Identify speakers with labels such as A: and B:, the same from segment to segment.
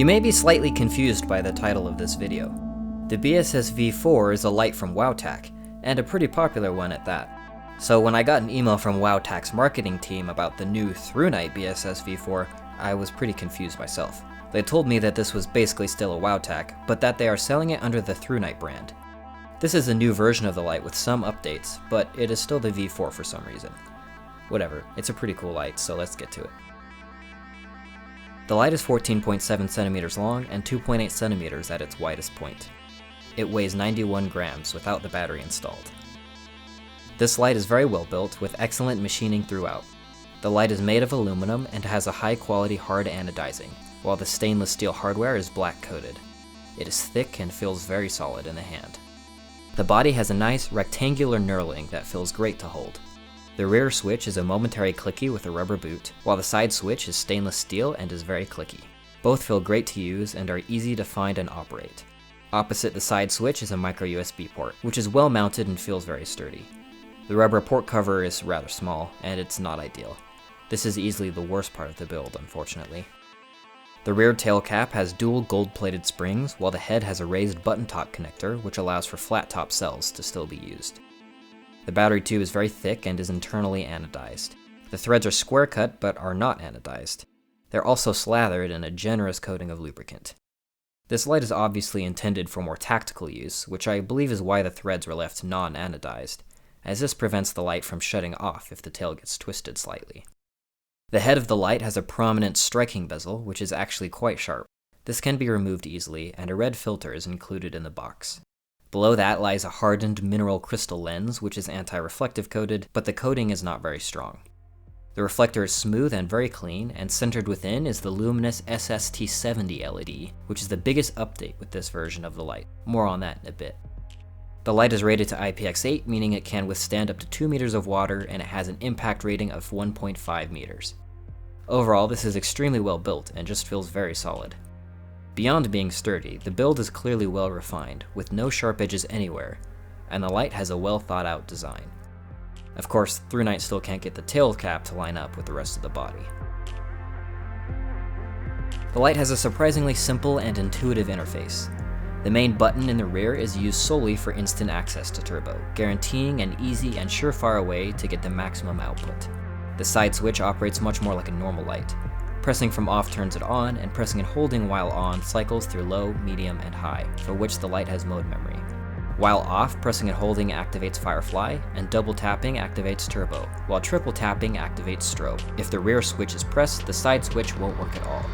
A: You may be slightly confused by the title of this video. The BSS V4 is a light from Wowtac, and a pretty popular one at that. So when I got an email from Wowtac's marketing team about the new Thrunite BSS V4, I was pretty confused myself. They told me that this was basically still a Wowtac, but that they are selling it under the Thrunite brand. This is a new version of the light with some updates, but it is still the V4 for some reason. Whatever, it's a pretty cool light, so let's get to it. The light is 14.7 centimeters long and 2.8 centimeters at its widest point. It weighs 91 grams without the battery installed. This light is very well built with excellent machining throughout. The light is made of aluminum and has a high quality hard anodizing, while the stainless steel hardware is black coated. It is thick and feels very solid in the hand. The body has a nice rectangular knurling that feels great to hold. The rear switch is a momentary clicky with a rubber boot, while the side switch is stainless steel and is very clicky. Both feel great to use and are easy to find and operate. Opposite the side switch is a micro USB port, which is well mounted and feels very sturdy. The rubber port cover is rather small, and it's not ideal. This is easily the worst part of the build, unfortunately. The rear tail cap has dual gold-plated springs, while the head has a raised button top connector, which allows for flat top cells to still be used. The battery tube is very thick and is internally anodized. The threads are square cut but are not anodized. They're also slathered in a generous coating of lubricant. This light is obviously intended for more tactical use, which I believe is why the threads were left non-anodized, as this prevents the light from shutting off if the tail gets twisted slightly. The head of the light has a prominent striking bezel, which is actually quite sharp. This can be removed easily, and a red filter is included in the box. Below that lies a hardened mineral crystal lens, which is anti-reflective coated, but the coating is not very strong. The reflector is smooth and very clean, and centered within is the luminous SST70 LED, which is the biggest update with this version of the light. More on that in a bit. The light is rated to IPX8, meaning it can withstand up to 2 meters of water, and it has an impact rating of 1.5 meters. Overall, this is extremely well built and just feels very solid. Beyond being sturdy, the build is clearly well refined, with no sharp edges anywhere, and the light has a well thought out design. Of course, Thrunite still can't get the tail cap to line up with the rest of the body. The light has a surprisingly simple and intuitive interface. The main button in the rear is used solely for instant access to turbo, guaranteeing an easy and surefire way to get the maximum output. The side switch operates much more like a normal light. Pressing from off turns it on, and pressing and holding while on cycles through low, medium, and high, for which the light has mode memory. While off, pressing and holding activates Firefly, and double tapping activates Turbo, while triple tapping activates Strobe. If the rear switch is pressed, the side switch won't work at all.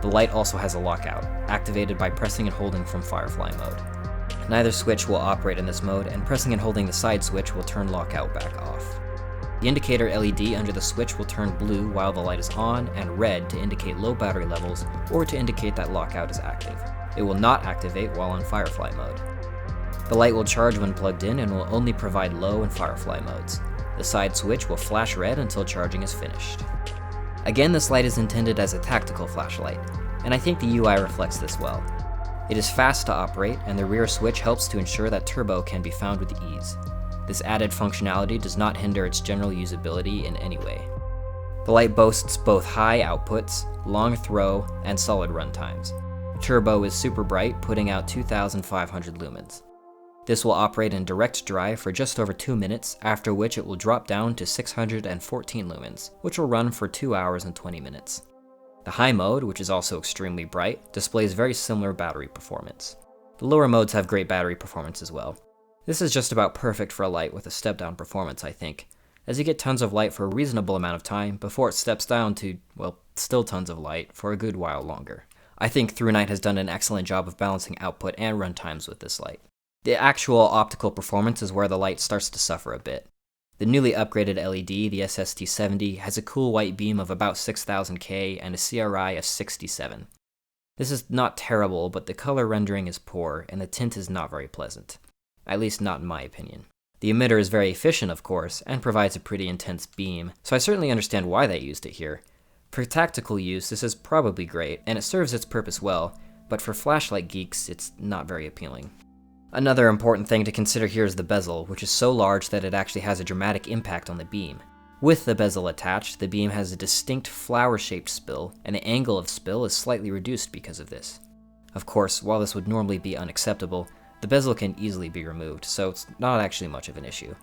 A: The light also has a lockout, activated by pressing and holding from Firefly mode. Neither switch will operate in this mode, and pressing and holding the side switch will turn lockout back off. The indicator LED under the switch will turn blue while the light is on, and red to indicate low battery levels or to indicate that lockout is active. It will not activate while on Firefly mode. The light will charge when plugged in and will only provide low and Firefly modes. The side switch will flash red until charging is finished. Again, this light is intended as a tactical flashlight, and I think the UI reflects this well. It is fast to operate, and the rear switch helps to ensure that turbo can be found with ease. This added functionality does not hinder its general usability in any way. The light boasts both high outputs, long throw, and solid run times. Turbo is super bright, putting out 2,500 lumens. This will operate in direct drive for just over 2 minutes, after which it will drop down to 614 lumens, which will run for 2 hours and 20 minutes. The high mode, which is also extremely bright, displays very similar battery performance. The lower modes have great battery performance as well. This is just about perfect for a light with a step-down performance, I think, as you get tons of light for a reasonable amount of time before it steps down to, well, still tons of light for a good while longer. I think Thrunite has done an excellent job of balancing output and run times with this light. The actual optical performance is where the light starts to suffer a bit. The newly upgraded LED, the SST70, has a cool white beam of about 6000K and a CRI of 67. This is not terrible, but the color rendering is poor and the tint is not very pleasant. At least not in my opinion. The emitter is very efficient, of course, and provides a pretty intense beam, so I certainly understand why they used it here. For tactical use, this is probably great, and it serves its purpose well, but for flashlight geeks, it's not very appealing. Another important thing to consider here is the bezel, which is so large that it actually has a dramatic impact on the beam. With the bezel attached, the beam has a distinct flower-shaped spill, and the angle of spill is slightly reduced because of this. Of course, while this would normally be unacceptable, the bezel can easily be removed, so it's not actually much of an issue.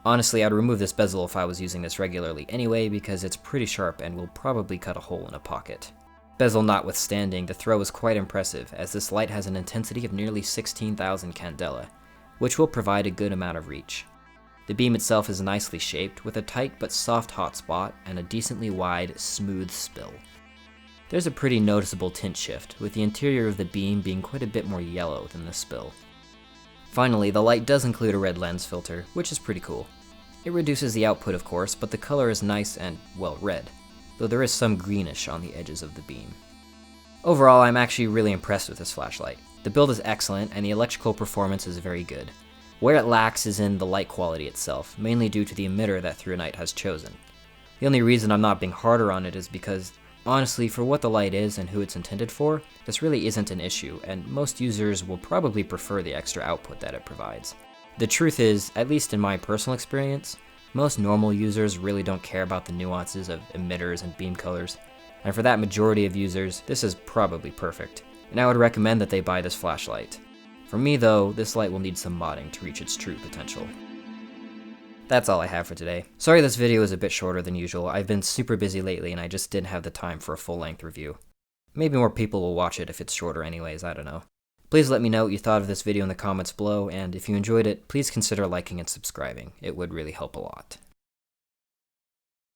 A: Honestly, I'd remove this bezel if I was using this regularly anyway, because it's pretty sharp and will probably cut a hole in a pocket. Bezel notwithstanding, the throw is quite impressive, as this light has an intensity of nearly 16,000 candela, which will provide a good amount of reach. The beam itself is nicely shaped, with a tight but soft hotspot and a decently wide, smooth spill. There's a pretty noticeable tint shift, with the interior of the beam being quite a bit more yellow than the spill. Finally, the light does include a red lens filter, which is pretty cool. It reduces the output of course, but the color is nice and, well, red, though there is some greenish on the edges of the beam. Overall, I'm actually really impressed with this flashlight. The build is excellent, and the electrical performance is very good. Where it lacks is in the light quality itself, mainly due to the emitter that Thrunite has chosen. The only reason I'm not being harder on it is because, honestly, for what the light is and who it's intended for, this really isn't an issue, and most users will probably prefer the extra output that it provides. The truth is, at least in my personal experience, most normal users really don't care about the nuances of emitters and beam colors, and for that majority of users, this is probably perfect, and I would recommend that they buy this flashlight. For me though, this light will need some modding to reach its true potential. That's all I have for today. Sorry this video is a bit shorter than usual. I've been super busy lately and I just didn't have the time for a full-length review. Maybe more people will watch it if it's shorter anyways, I don't know. Please let me know what you thought of this video in the comments below, and if you enjoyed it, please consider liking and subscribing. It would really help a lot.